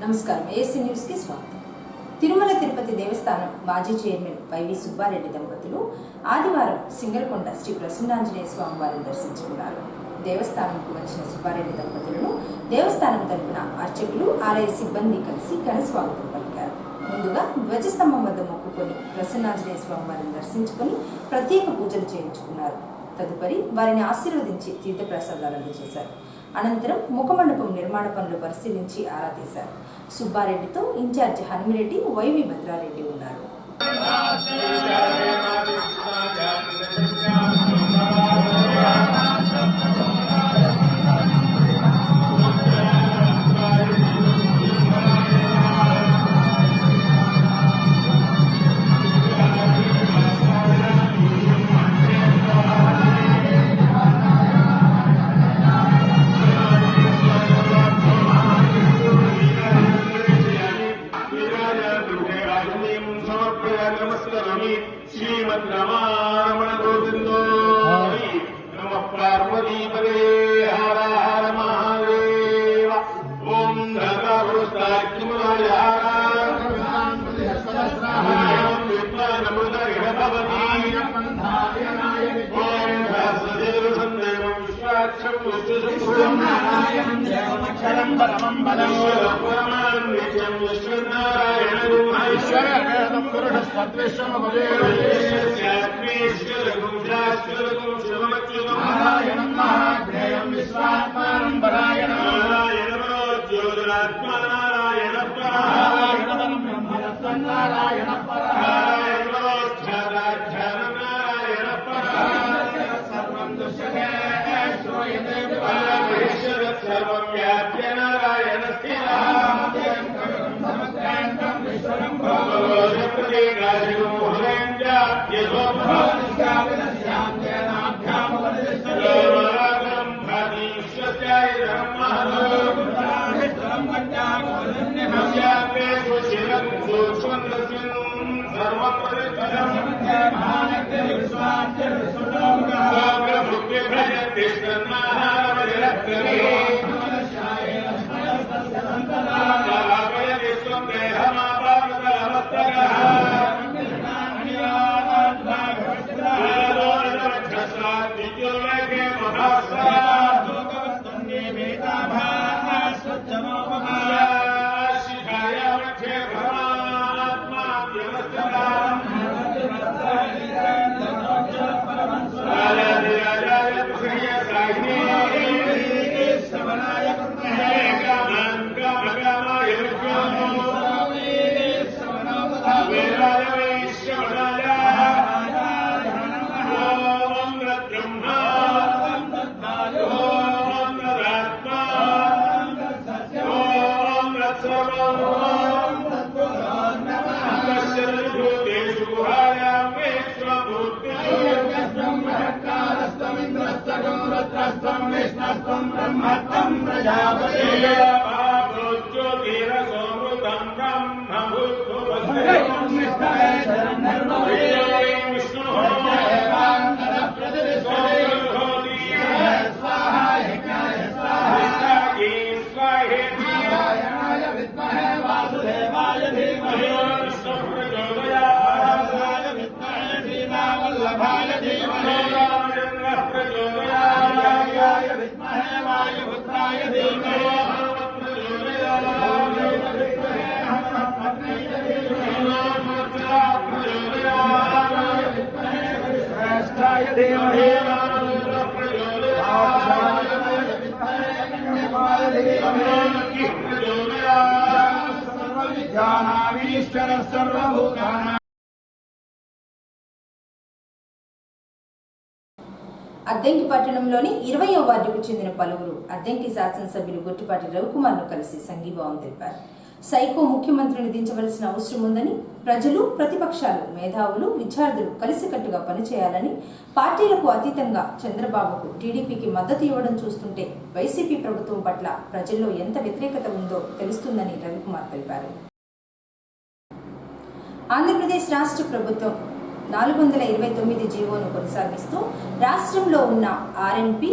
నమస్కారం AC news కి స్వాగతం. తిరుమల తిరుపతి దేవస్థానం మాజీ చైర్మన్ వైవి సుబ్బారెడ్డి దంపతులు ఆదివారం సింగరకొండ శ్రీ ప్రసన్నాంజనేయ స్వామి వారిని దర్శించుకున్నారు. దేవస్థానంకు వచ్చిన సుబ్బారెడ్డి దంపతులను దేవస్థానం తరపున అర్చకులు, ఆలయ సిబ్బంది కలిసి ఘన స్వాగతం పలికారు. ముందుగా ధ్వజస్తంభం వద్ద మొక్కుకొని ప్రసన్నాంజనేయ స్వామి వారిని దర్శించుకొని ప్రత్యేక పూజలు చేయించుకున్నారు. తదుపరి వారిని ఆశీర్వదించి తీర్థప్రసాదాలు అందజేశారు. అనంతరం ముఖమండపం నిర్మాణ పనులు పరిశీలించి ఆరా తీశారు. సుబ్బారెడ్డితో ఇన్ఛార్జి హనుమిరెడ్డి, వైవి భద్రారెడ్డి ఉన్నారు. श्रीमद्रमारमण गोविंदो नमः पार्वतीपदे हर हर महादेव ओम धर्मपुरुषाख्यमुदाय అద్దెంకి పట్టణంలోని 20వ వార్డుకు చెందిన పలువురు అద్దెంకి శాసనసభ్యులు గొట్టిపాటి రవికుమార్ను కలిసి సంఘీభావం తెలిపారు. సైకో ముఖ్యమంత్రిని దించవలసిన అవసరం ఉందని, ప్రజలు, ప్రతిపక్షాలు, మేధావులు, విద్యార్థులు కలిసికట్టుగా పనిచేయాలని, పార్టీలకు అతీతంగా చంద్రబాబుకు, టీడీపీకి మద్దతు ఇవ్వడం చూస్తుంటే వైసీపీ ప్రభుత్వం పట్ల ప్రజల్లో ఎంత వ్యతిరేకత ఉందో తెలుస్తుందని రవికుమార్ తెలిపారు. ఆంధ్రప్రదేశ్ రాష్ట్ర ప్రభుత్వం 429 జీవోను కొనసాగిస్తూ రాష్ట్రంలో ఉన్న ఆర్ఎన్పి,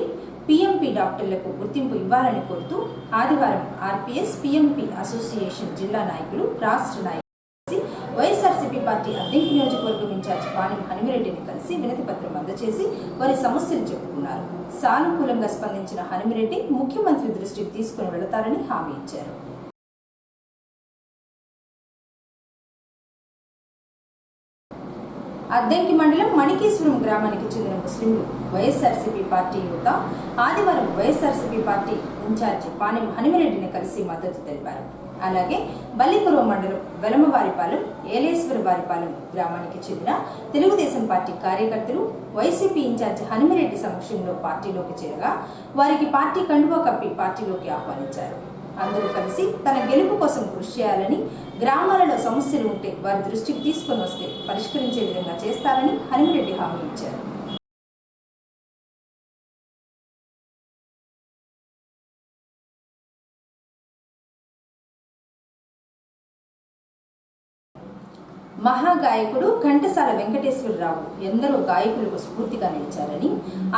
పిఎంపి డాక్టర్లకు గుర్తింపు ఇవ్వాలని కోరుతూ ఆదివారం ఆర్పీఎస్ పిఎంపి అసోసియేషన్ జిల్లా నాయకులు, రాష్ట్ర నాయకులు వైఎస్ఆర్సీపీ పార్టీ అద్దెంకి నియోజకవర్గం ఇన్ఛార్జ్ పాణెం హనుమిరెడ్డిని కలిసి వినతి పత్రం అందజేసి వారి సమస్యలు చెప్పుకున్నారు. సానుకూలంగా స్పందించిన హనుమిరెడ్డి ముఖ్యమంత్రి దృష్టికి తీసుకుని వెళతారని హామీ ఇచ్చారు. అద్దెంకి మండలం మణికేశ్వరం గ్రామానికి చెందిన ముస్లింలు వైఎస్ఆర్సీపీ పార్టీ యువత ఆదివారం వైఎస్ఆర్సీపీ పార్టీ ఇన్ఛార్జి పాణెం హనుమిరెడ్డిని కలిసి మద్దతు తెలిపారు. అలాగే బల్లికురవ మండలం వెలమవారిపాలెం, ఏలేశ్వరవారిపాలెం గ్రామానికి చెందిన తెలుగుదేశం పార్టీ కార్యకర్తలు వైసీపీ ఇన్ఛార్జి హనుమిరెడ్డి సమక్షంలో పార్టీలోకి చేరగా వారికి పార్టీ కండువా కప్పి పార్టీలోకి ఆహ్వానించారు. అందరూ కలిసి తన గెలుపు కోసం కృషి చేయాలని, గ్రామాలలో సమస్యలు ఉంటే వారి దృష్టికి తీసుకొని వస్తే పరిష్కరించే విధంగా చేస్తారని హనుమిరెడ్డి హామీ ఇచ్చారు. మహాగాయకుడు ఘంటసాల వెంకటేశ్వరరావు ఎందరో గాయకులకు స్ఫూర్తిగా నిలిచారని,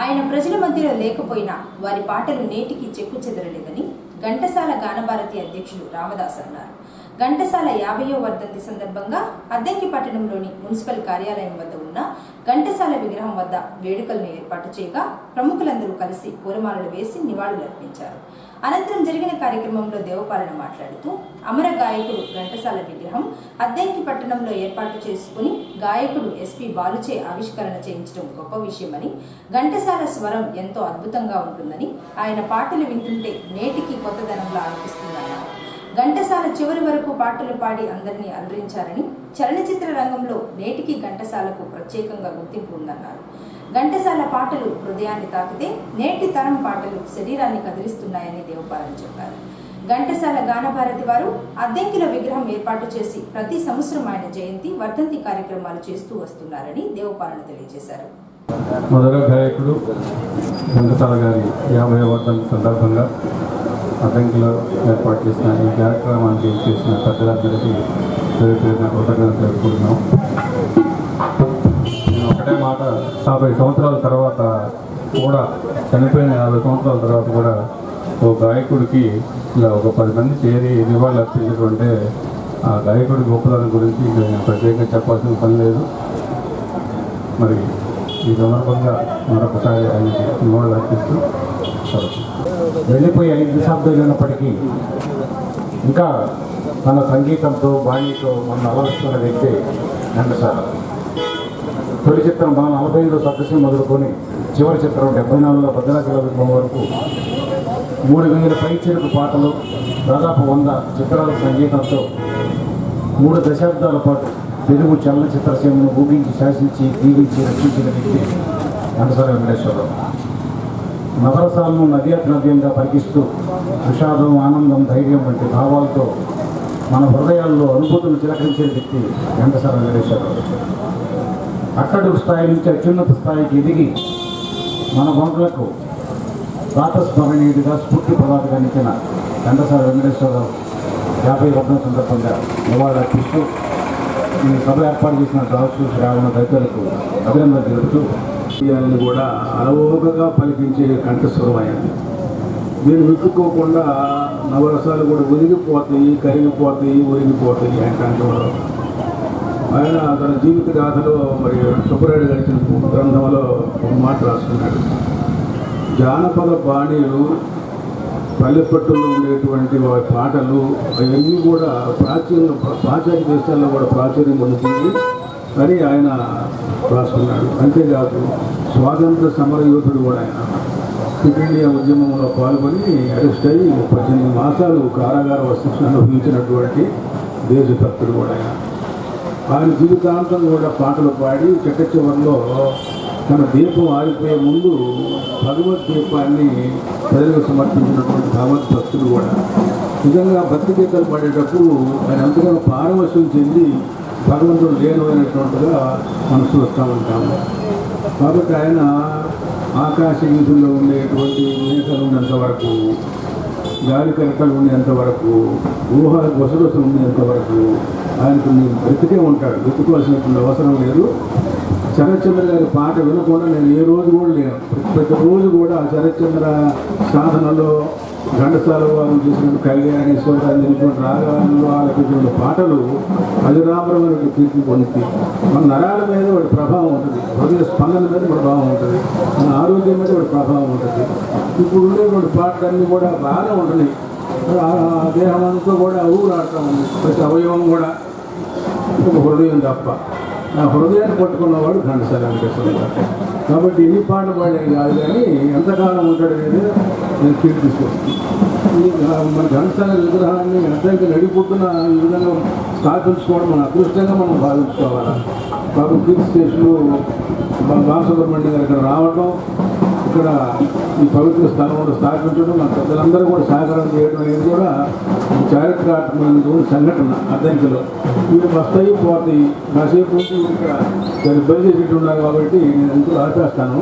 ఆయన ప్రజల మధ్యలో లేకపోయినా వారి పాటలు నేటికి చెక్కు చెదరలేదని ఘంటసాల గానభారతి అధ్యక్షులు రామదాస్ అన్నారు. ఘంటసాల 50వ వర్ధంతి సందర్భంగా అద్దెంకి పట్టణంలోని మున్సిపల్ కార్యాలయం వద్ద ఉన్న ఘంటసాల విగ్రహం వద్ద వేడుకలను ఏర్పాటు చేయగా ప్రముఖులందరూ కలిసి పూలమాలలు వేసి నివాళులర్పించారు. అనంతరం జరిగిన కార్యక్రమంలో దేవపాలన మాట్లాడుతూ అమర గాయకుడు ఘంటసాల విగ్రహం అద్దెంకి పట్టణంలో ఏర్పాటు చేసుకుని గాయకుడు ఎస్పీ బాలుచే ఆవిష్కరణ చేయించడం గొప్ప విషయమని, ఘంటసాల స్వరం ఎంతో అద్భుతంగా ఉంటుందని, ఆయన పాటలు వింటుంటే నేటికి కొత్తదనంలా అనిపిస్తుందన్నారు. ఘంటసాల చివరి వరకు పాటలు పాడి అందరినీ అలరించారని, చలనచిత్ర రంగంలో నేటికి ఘంటసాలకు ప్రత్యేకంగా గుర్తింపు ఉందన్నారు. ఘంటసాల పాటలు హృదయాన్ని తాకితే నేటి తరం పాటలు శరీరాన్ని కదిలిస్తున్నాయని దేవపాలన చెప్పారు. ఘంటసాల గానభారతి వారు అద్దెంకిలో విగ్రహం ఏర్పాటు చేసి ప్రతి సంవత్సరం ఆయన జయంతి, వర్ధంతి కార్యక్రమాలు చేస్తూ వస్తున్నారని దేవపాలన తెలియజేశారు. మొదటి గాయకుడు ఘంటసాల గారి 50వ వర్ధంతి సందర్భంగా అద్దెంకిలో ఏర్పాటు చేసిన ఈ కార్యక్రమానికి చేసిన పెద్దలందరికీ పేరు పేరున కృతజ్ఞతలు తెలుపుకుంటున్నాం. నేను ఒకటే మాట, 50 సంవత్సరాల తర్వాత కూడా, చనిపోయిన 50 సంవత్సరాల తర్వాత కూడా ఓ గాయకుడికి ఇలా ఒక 10 మంది చేరి నివాళులు అర్పించడం అంటే ఆ గాయకుడి గొప్పతనం గురించి నేను ప్రత్యేకంగా చెప్పాల్సిన పని లేదు. మరి ఈ సందర్భంగా మరొకసారి ఆయనకి నివాళులు అర్పిస్తూ వెళ్ళిపోయి 5 దశాబ్దాలు అయినప్పటికీ ఇంకా తన సంగీతంతో, బాణీతో మన అలవరుస్తున్న వ్యక్తి ఘంటసాల. తొలి చిత్రం 45లో సదస్సులు మొదలుకొని చివరి చిత్రం 74లో భద్రాచల విగ్రహం వరకు 3000 పైచిలుకు పాటలు, దాదాపు 100 చిత్రాల సంగీతంతో 3 దశాబ్దాల పాటు తెలుగు చలనచిత్ర సీమను ఊగించి, శాసించి, దీవించి, రక్షించిన వ్యక్తి ఘంటసాల వెంకటేశ్వరరావు. నవరసాలను నవ్యంగా పలికిస్తూ విషాదం, ఆనందం, ధైర్యం వంటి భావాలతో మన హృదయాల్లో అనుభూతులు చిలకరించే వ్యక్తి ఘంటసాల వెంకటేశ్వరరావు. అట్టడుగు స్థాయి నుంచి అత్యున్నత స్థాయికి ఎదిగి మన గొంతులకు రాతస్మరణీయుడిగా, స్ఫూర్తి ప్రదాతగా నిలిచిన ఘంటసాల వెంకటేశ్వరరావు 50వ వర్ధంతి సందర్భంగా నివాళులర్పిస్తూ ఈ సభ ఏర్పాటు చేసిన రాష్ట్ర శ్రావణ రైతులకు అభినందనలు తెలుపుతూ కూడా అలవోకగా పలికించే కంఠస్వరం అయింది. దీన్ని విప్పుకోకుండా నవరసాలు కూడా ఒదిగిపోతాయి, కరిగిపోతాయి, ఒరిగిపోతాయి అంటే ఆయన తన జీవిత గాథలో మరి సుబ్బరాయుడు గడిచిన గ్రంథంలో ఒక మాట రాసుకున్నాడు. జానపద బాణీలు, పల్లెపట్టుల్లో ఉండేటువంటి వారి పాటలు అవన్నీ కూడా పాశ్చాత్య దేశాల్లో కూడా ప్రాచుర్యం పొందుతుంది అని ఆయన రాసుకున్నాడు. అంతేకాదు స్వాతంత్ర సమరయోధుడు కూడా ఆయన క్విట్ ఇండియా ఉద్యమంలో పాల్గొని అరెస్ట్ అయ్యి 18 మాసాలు కారాగార శిక్షణ అనుభవించినటువంటి దేశభక్తుడు కూడా ఆయన జీవితాంతం కూడా పాటలు పాడి చెట్ట చివరిలో తన దీపం ఆరిపోయే ముందు భగవద్గీతాన్ని ప్రజలకు సమర్పించినటువంటి భగవద్భక్తుడు కూడా. నిజంగా భక్తి గీతాలు పాడేటప్పుడు ఆయన ఎంతగానో పారవశ్యం చెంది భగవంతుడు లేనమైనటువంటిగా మనం చూస్తూ ఉంటాము. కాబట్టి ఆయన ఆకాశ వీధుల్లో ఉండేటువంటి మేఘాలు ఉన్నంత వరకు, గాలి కరెక్టలు ఉండేంత వరకు, గుసగుసలు ఉండేంత వరకు ఆయనకు బ్రతికే ఉంటాడు. బ్రతుకోవాల్సినటువంటి అవసరం లేదు. శరత్చంద్ర గారి పాట వినకుండా నేను ఏ రోజు కూడా లేను. ప్రతిరోజు కూడా శరత్చంద్ర సాధనలో ఘంటసాల వారు చేసిన కళ్యాణేశ్వరాన్ని రాగాలలో ఆలపించిన పాటలు అజరామరమైన కీర్తి పొంది మన నరాల మీద వాడి ప్రభావం ఉంటుంది, హృదయ స్పందన మీద ప్రభావం ఉంటుంది, మన ఆరోగ్యం మీద వాడి ప్రభావం ఉంటుంది. ఇప్పుడు ఉండేటువంటి పాటలన్నీ కూడా బాగా ఉంటుంది. ఆ దేహం అంతా కూడా ఊరాడుతూ ఉంది. ప్రతి అవయవం కూడా ఒక హృదయం తప్ప ఆ హృదయాన్ని పట్టుకున్నవాడు ఘంటసాల వెంకటేశ్వర గారు. కాబట్టి ఎన్ని పాటలు పాడేది కాదు, కానీ ఎంతకాలం ఉంటాడు అనేది నేను కీర్తిస్తున్నాను. మన ఘంటసాల విగ్రహాన్ని అర్థంకి నడిపోతున్న ఈ విధంగా స్థాపించుకోవడం మన అదృష్టంగా మనం భావించుకోవాలి. బాబు కీర్తి స్టేషన్లో బాలసుబ్రహ్మణ్యం గారు ఇక్కడ రావటం, ఇక్కడ ఈ పవిత్ర స్థలంలో స్థాపించడం, మన పెద్దలందరూ కూడా సహకారం చేయడం అనేది కూడా చారిత్రాత్మకమైనటువంటి సంఘటన. అద్దంకిలో వీళ్ళు వస్తాయి పోతాయి, కాసేపు నుంచి ఇక్కడ దాన్ని బయలుదేరి ఉన్నారు కాబట్టి నేను ఎందుకు ఆపేస్తాను.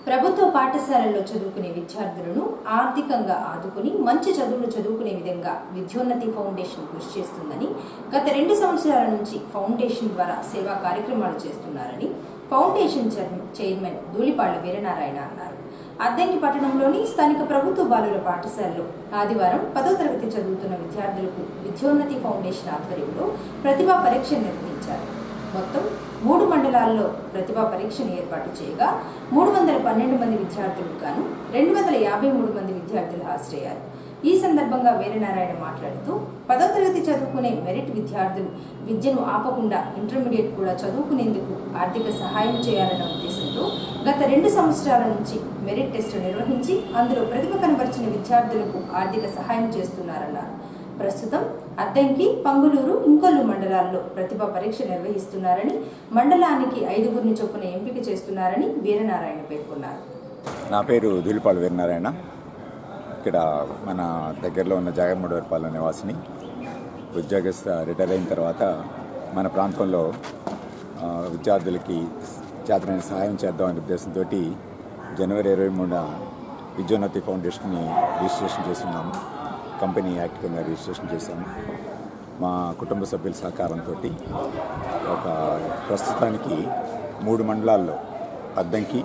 ప్రభుత్వ పాఠశాలల్లో చదువుకునే విద్యార్థులను ఆర్థికంగా ఆదుకుని మంచి చదువులు చదువుకునే విధంగా విద్యోన్నతి ఫౌండేషన్ కృషి చేస్తుందని గత 2 సంవత్సరాల నుంచి ఫౌండేషన్ ద్వారా సేవా కార్యక్రమాలు చేస్తున్నారని ఫౌండేషన్ చైర్మన్ ధూళిపాళ్ల వీరనారాయణ అన్నారు. అద్దంకి పట్టణంలోని స్థానిక ప్రభుత్వ బాలుర పాఠశాలలో ఆదివారం 10వ తరగతి చదువుతున్న విద్యార్థులకు విద్యోన్నతి ఫౌండేషన్ ఆధ్వర్యంలో ప్రతిభా పరీక్ష నిర్వహించారు. మొత్తం 3 మండలాల్లో ప్రతిభా పరీక్షను ఏర్పాటు చేయగా 312 మంది విద్యార్థులకు గాను 253 మంది విద్యార్థులు హాజరయ్యారు. ఈ సందర్భంగా వీరనారాయణ మాట్లాడుతూ 10వ తరగతి చదువుకునే మెరిట్ విద్యార్థులు విద్యను ఆపకుండా ఇంటర్మీడియట్ కూడా చదువుకునేందుకు ఆర్థిక సహాయం చేయాలన్న ఉద్దేశంతో గత 2 సంవత్సరాల నుంచి మెరిట్ టెస్ట్ నిర్వహించి అందులో ప్రతిభ కనబరిచిన విద్యార్థులకు ఆర్థిక సహాయం చేస్తున్నారన్నారు. ప్రస్తుతం అద్దంకి, పంగులూరు, ఇంకొల్లు మండలాల్లో ప్రతిభా పరీక్ష నిర్వహిస్తున్నారని, మండలానికి 5గురిని చొప్పున ఎంపిక చేస్తున్నారని వీరనారాయణ పేర్కొన్నారు. నా పేరు ధూళిపాళ్ల వీరనారాయణ. ఇక్కడ మన దగ్గరలో ఉన్న జాగమూడవరపాలెం నివాసిని. ఉద్యోగస్థ రిటైర్ అయిన తర్వాత మన ప్రాంతంలో విద్యార్థులకి చేతనైన సహాయం చేద్దామనే ఉద్దేశంతో జనవరి 23న విద్యోన్నతి ఫౌండేషన్ని రిజిస్ట్రేషన్ చేస్తున్నాము. కంపెనీ యాక్ట్ కింద రిజిస్ట్రేషన్ చేశాము. మా కుటుంబ సభ్యుల సహకారంతో ఒక ప్రస్తుతానికి 3 మండలాల్లో అద్దంకి,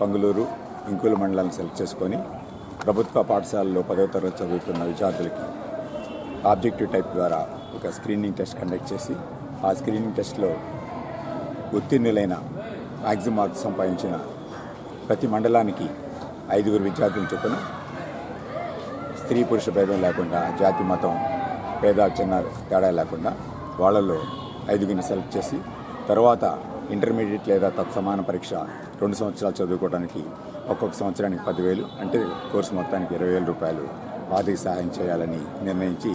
పంగులూరు, ఇంకుల మండలాలను సెలెక్ట్ చేసుకొని ప్రభుత్వ పాఠశాలలో 10వ తరగతి చదువుతున్న విద్యార్థులకి ఆబ్జెక్టివ్ టైప్ ద్వారా ఒక స్క్రీనింగ్ టెస్ట్ కండక్ట్ చేసి ఆ స్క్రీనింగ్ టెస్ట్లో ఉత్తీర్ణులైన మ్యాక్సిమం మార్క్స్ సంపాదించిన ప్రతి మండలానికి 5గురు విద్యార్థులు చొప్పున స్త్రీ పురుష భేదం లేకుండా, జాతి మతం పేద చిన్న తేడా లేకుండా వాళ్ళల్లో 5గురిని సెలెక్ట్ చేసి తర్వాత ఇంటర్మీడియట్ లేదా తత్సమాన పరీక్ష 2 సంవత్సరాలు చదువుకోవడానికి ఒక్కొక్క సంవత్సరానికి 10,000 అంటే కోర్సు మొత్తానికి 20,000 రూపాయలు ఆర్థిక సహాయం చేయాలని నిర్ణయించి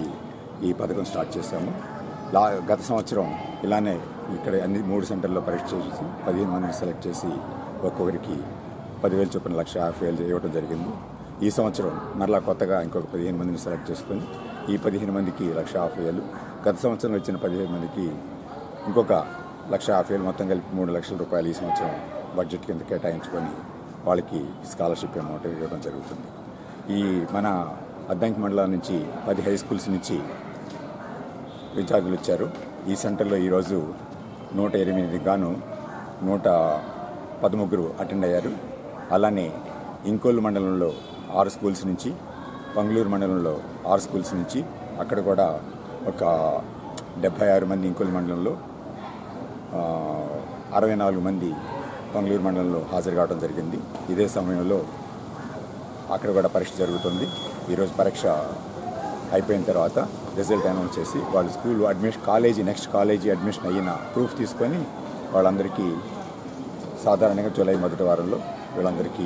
ఈ పథకం స్టార్ట్ చేశాము. గత సంవత్సరం ఇలానే ఇక్కడ అన్ని 3 సెంటర్లో పరీక్ష చేసి 15 మందిని సెలెక్ట్ చేసి ఒక్కొక్కరికి 10,000 చొప్పున 1,50,000 ఇవ్వడం జరిగింది. ఈ సంవత్సరం మరలా కొత్తగా ఇంకొక 15 మందిని సెలెక్ట్ చేసుకొని ఈ 15 మందికి 1,50,000, గత సంవత్సరం వచ్చిన 15 మందికి ఇంకొక 1,50,000, మొత్తం కలిపి 3 లక్షల రూపాయలు ఈ సంవత్సరం బడ్జెట్ కింద కేటాయించుకొని వాళ్ళకి స్కాలర్షిప్ అమౌంట్ ఇవ్వడం జరుగుతుంది. ఈ మన అద్దంకి మండలం నుంచి 10 హై స్కూల్స్ నుంచి విద్యార్థులు వచ్చారు. ఈ సెంటర్లో ఈరోజు 108 గాను 113 అటెండ్ అయ్యారు. అలానే ఇంకోలు మండలంలో 6 స్కూల్స్ నుంచి, పంగులూరు మండలంలో 6 స్కూల్స్ నుంచి, అక్కడ కూడా ఒక 76 మంది ఇంకోలు మండలంలో, 64 మంది పంగులూరు మండలంలో హాజరు కావడం జరిగింది. ఇదే సమయంలో అక్కడ కూడా పరీక్ష జరుగుతుంది. ఈరోజు పరీక్ష అయిపోయిన తర్వాత రిజల్ట్ అనౌన్స్ చేసి వాళ్ళు school admission next college admission అయిన ప్రూఫ్ తీసుకొని వాళ్ళందరికీ సాధారణంగా జూలై మొదటి వారంలో వీళ్ళందరికీ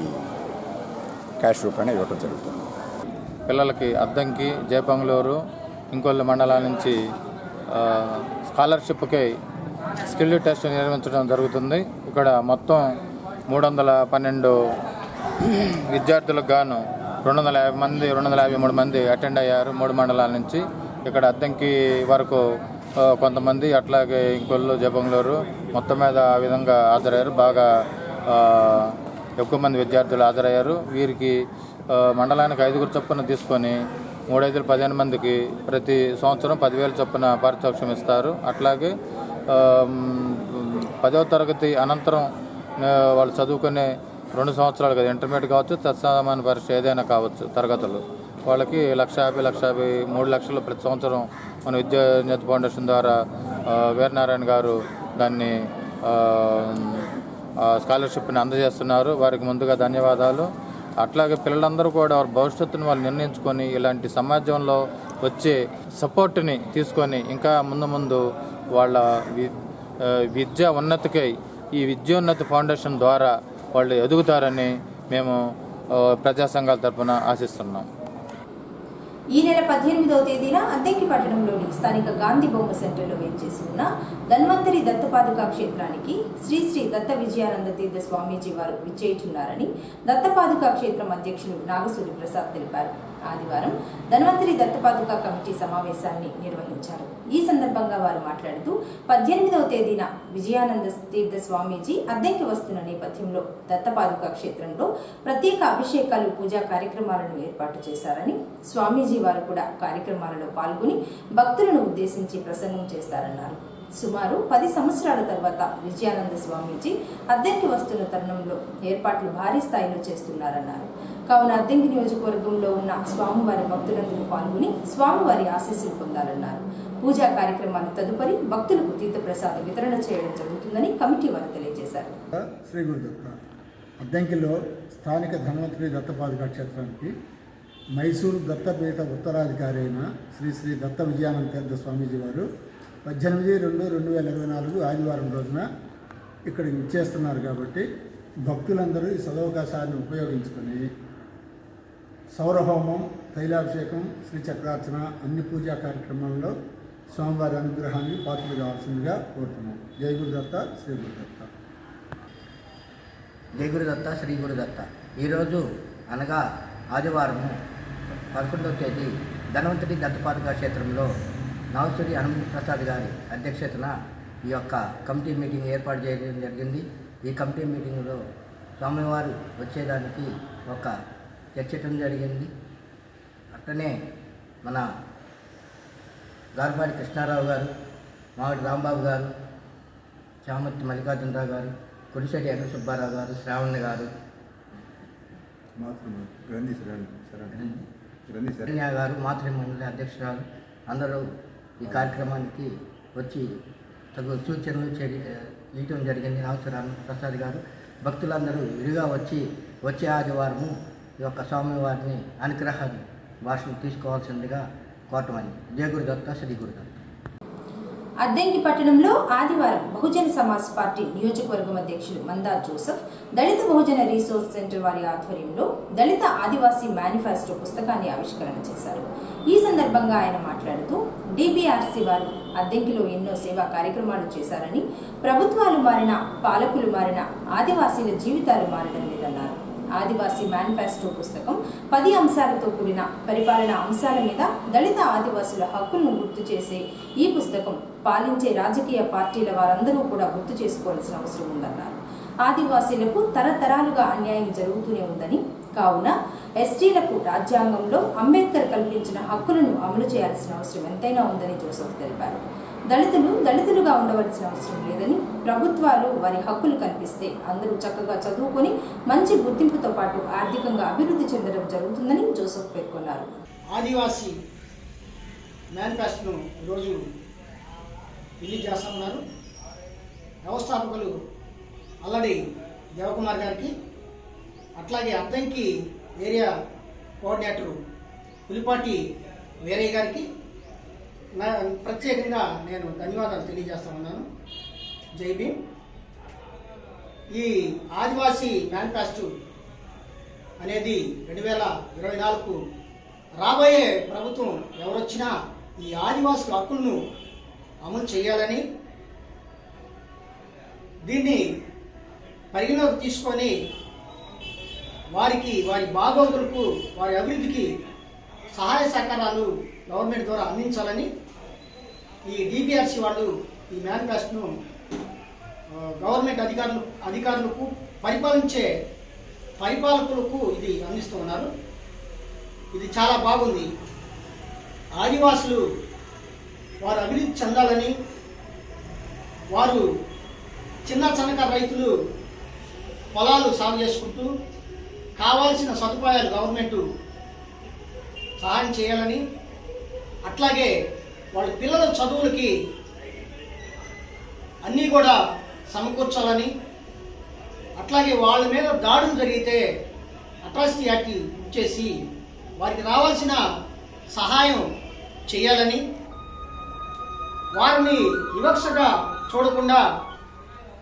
క్యాష్ రూపాయన ఇవ్వటం జరుగుతుంది. పిల్లలకి అద్దంకి, జయపంగులూరు, ఇంకొల్లు మండలాల నుంచి స్కాలర్షిప్కి స్కిల్ టెస్ట్ నిర్వహించడం జరుగుతుంది. ఇక్కడ మొత్తం 312 విద్యార్థులకు గాను 253 మంది అటెండ్ అయ్యారు 3 మండలాల నుంచి. ఇక్కడ అద్దంకి వరకు కొంతమంది, అట్లాగే ఇంకొల్లు, జయపంగులూరు మొత్తం మీద ఆ విధంగా హాజరయ్యారు. బాగా ఎక్కువ మంది విద్యార్థులు హాజరయ్యారు. వీరికి మండలానికి 5 చొప్పున తీసుకొని 3 15 మందికి ప్రతి సంవత్సరం 10,000 చొప్పున పారితోషికం ఇస్తారు. అట్లాగే 10వ తరగతి అనంతరం వాళ్ళు చదువుకునే 2 సంవత్సరాలు కదా, ఇంటర్మీడియట్ కావచ్చు, తత్సమాన పరీక్ష ఏదైనా కావచ్చు తరగతులు, వాళ్ళకి 1,50,000 3 లక్షలు ప్రతి సంవత్సరం మన విద్యానిధి ఫౌండేషన్ ద్వారా వీరనారాయణ గారు దాన్ని స్కాలర్షిప్ని అందజేస్తున్నారు. వారికి ముందుగా ధన్యవాదాలు. అట్లాగే పిల్లలందరూ కూడా వారి భవిష్యత్తును వాళ్ళు నిర్ణయించుకొని ఇలాంటి సమాజంలో వచ్చే సపోర్ట్ని తీసుకొని ఇంకా ముందు వాళ్ళ విద్యా ఉన్నతికై ఈ విద్యోన్నతి ఫౌండేషన్ ద్వారా వాళ్ళు ఎదుగుతారని మేము ప్రజా సంఘాల తరఫున ఆశిస్తున్నాం. ఈ నెల 18వ తేదీన అద్దంకి పట్టణంలోని స్థానిక గాంధీ బొమ్మ సెంటర్లో వేంచేసి ఉన్న ధన్వంతరి దత్తపాదుకా క్షేత్రానికి శ్రీ శ్రీ దత్త విజయానంద తీర్థ స్వామీజీ వారు విచ్చేయుచున్నారని దత్తపాదుకా క్షేత్రం అధ్యక్షులు నాగసూరి ప్రసాద్ తెలిపారు. ఆదివారం ధన్వంతరి దత్తపాదుకా కమిటీ సమావేశాన్ని నిర్వహించారు. ఈ సందర్భంగా వారు మాట్లాడుతూ 18వ తేదీన విజయానంద తీర్థ స్వామీజీ అద్దెకి వస్తున్న నేపథ్యంలో దత్తపాదుకా క్షేత్రంలో ప్రత్యేక అభిషేకాలు, పూజా కార్యక్రమాలను ఏర్పాటు చేశారని, స్వామీజీ వారు కూడా కార్యక్రమాలలో పాల్గొని భక్తులను ఉద్దేశించి ప్రసంగం చేస్తారన్నారు. సుమారు 10 సంవత్సరాల తర్వాత విజయానంద స్వామీజీ అద్దెకి వస్తున్న తరుణంలో ఏర్పాట్లు భారీ స్థాయిలో చేస్తున్నారన్నారు. కావున అద్దంకి నియోజకవర్గంలో ఉన్న స్వామివారి భక్తులందరూ పాల్గొని స్వామివారి ఆశీస్సులు పొందాలన్నారు. పూజా కార్యక్రమాలు తదుపరి భక్తులకు తీర్థప్రసాద వితరణ చేయడం జరుగుతుందని కమిటీ వారు తెలియజేశారు. శ్రీ గురుదత్త అద్దంకిలో స్థానిక ధన్వంతరి దత్తపాదుకా క్షేత్రానికి మైసూరు దత్తపీఠ ఉత్తరాధికారి అయిన శ్రీ శ్రీ దత్త విజయానంద తీర్థ స్వామీజీ వారు 18/2/2024 ఆదివారం రోజున ఇక్కడికి విచ్చేస్తున్నారు. కాబట్టి భక్తులందరూ ఈ సదవకాశాన్ని ఉపయోగించుకొని సౌరహోమం, తైలాభిషేకం, శ్రీచక్రార్చన అన్ని పూజా కార్యక్రమాల్లో స్వామివారి అనుగ్రహాన్ని పాత్రలు కావాల్సిందిగా కోరుతున్నాం. జై గురుదత్త, శ్రీ గురుదత్త. జై గురుదత్త, శ్రీ గురుదత్త. ఈరోజు అనగా ఆదివారము 11వ తేదీ ధన్వంతరి దత్తపాదుకా క్షేత్రంలో నాగసూరి హనుమంత ప్రసాద్ గారి అధ్యక్షతన ఈ యొక్క కమిటీ మీటింగ్ ఏర్పాటు చేయడం జరిగింది. ఈ కమిటీ మీటింగ్లో స్వామివారు వచ్చేదానికి ఒక చర్చటం జరిగింది. అట్లనే మన గార్పాడి కృష్ణారావు గారు, మామిడి రాంబాబు గారు, చామర్తి మల్లికార్జునరావు గారు, కొడిశెట్టి వెంకట సుబ్బారావు గారు, శ్రావణ్ గారు, శరణ్య గారు, మాతృమండలి అధ్యక్షురాలు అందరూ ఈ కార్యక్రమానికి వచ్చి తగు సూచనలు ఇవ్వటం జరిగింది. నాగసూరి ప్రసాద్ గారు భక్తులందరూ విడిగా వచ్చే ఆదివారము ఈ యొక్క స్వామివారిని అనుగ్రహ భాషను తీసుకోవాల్సిందిగా కోరటమని. జయ గురుదత్త, శ్రీ గురుదత్త. అద్దంకి పట్టణంలో ఆదివారం బహుజన సమాజ్ పార్టీ నియోజకవర్గం అధ్యక్షులు మందా జోసెఫ్ దళిత బహుజన రీసోర్స్ సెంటర్ వారి ఆధ్వర్యంలో దళిత ఆదివాసీ మేనిఫెస్టో పుస్తకాన్ని ఆవిష్కరణ చేశారు. ఈ సందర్భంగా ఆయన మాట్లాడుతూ డిబిఆర్సి వారు అద్దంకిలో ఎన్నో సేవా కార్యక్రమాలు చేశారని, ప్రభుత్వాలు మారినా పాలకులు మారినా ఆదివాసీల జీవితాలు మారడం లేదన్నారు. ఆదివాసీ మేనిఫెస్టో పుస్తకం 10 అంశాలతో కూడిన పరిపాలన అంశాల మీద దళిత ఆదివాసుల హక్కులను గుర్తు చేసే ఈ పుస్తకం పాలించే రాజకీయ పార్టీల వారందరూ కూడా గుర్తు చేసుకోవాల్సిన అవసరం ఉందన్నారు. ఆదివాసీలకు తరతరాలుగా అన్యాయం జరుగుతూనే ఉందని, కావున ఎస్టీలకు రాజ్యాంగంలో అంబేద్కర్ కల్పించిన హక్కులను అమలు చేయాల్సిన అవసరం ఎంతైనా ఉందని జోసెఫ్ తెలిపారు. దళితులుగా ఉండవలసిన అవసరం లేదని, ప్రభుత్వాలు వారి హక్కులు కల్పిస్తే అందరూ చక్కగా చదువుకొని మంచి గుర్తింపుతో పాటు ఆర్థికంగా అభివృద్ధి చెందడం జరుగుతుందని జోసెఫ్ పేర్కొన్నారు. ఆదివాసీ మేనిఫెస్టోను ఈరోజు రిలీజ్ చేస్తున్నారు. వ్యవస్థాపకులు అల్లడి దేవకుమార్ గారికి, అట్లాగే అద్దంకి ఏరియా కోఆర్డినేటరు పులిపాటి వీరయ్య గారికి ప్రత్యేకంగా నేను ధన్యవాదాలు తెలియజేస్తా ఉన్నాను. జై భీమ్. ఈ ఆదివాసీ మేనిఫెస్టో అనేది 2024 రాబోయే ప్రభుత్వం ఎవరొచ్చినా ఈ ఆదివాసుల హక్కులను అమలు చేయాలని, దీన్ని పరిగణలోకి తీసుకొని వారి బాగోగులకు, వారి అభివృద్ధికి సహాయ సహకారాలు గవర్నమెంట్ ద్వారా అందించాలని ఈ డిపిఆర్సి వాళ్ళు ఈ మేనిఫెస్టోను గవర్నమెంట్ అధికారులకు పరిపాలకులకు ఇది అందిస్తూ ఉన్నారు. ఇది చాలా బాగుంది. ఆదివాసులు వారు అభివృద్ధి చెందాలని, వారు చిన్న సన్నకారు రైతులు పొలాలు సాగు చేసుకుంటూ కావాల్సిన సదుపాయాలు గవర్నమెంట్ సహాయం చేయాలని, అట్లాగే వాళ్ళ పిల్లల చదువులకి అన్నీ కూడా సమకూర్చాలని, అట్లాగే వాళ్ళ మీద దాడులు జరిగితే అట్రాసిటీ యాక్ట్ బుక్ చేసి వారికి రావాల్సిన సహాయం చేయాలని, వారిని వివక్షగా చూడకుండా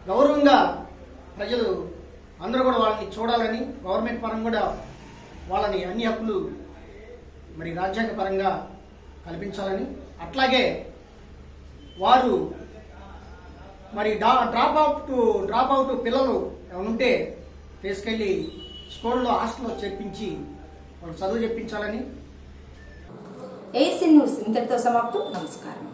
గౌరవంగా ప్రజలు అందరూ కూడా వాళ్ళని చూడాలని, గవర్నమెంట్ పరంగా కూడా వాళ్ళని అన్ని హక్కులు మరి రాజ్యాంగ పరంగా కల్పించాలని, అట్లాగే వారు మరి డ్రాప్ అవుట్ పిల్లలు ఉంటే తీసుకెళ్ళి స్కూల్లో హాస్టల్లో చేర్పించి వాళ్ళు చదువు చెప్పించాలని. ఏసీ న్యూస్ ఇంతటితో సమాప్తం. నమస్కారం.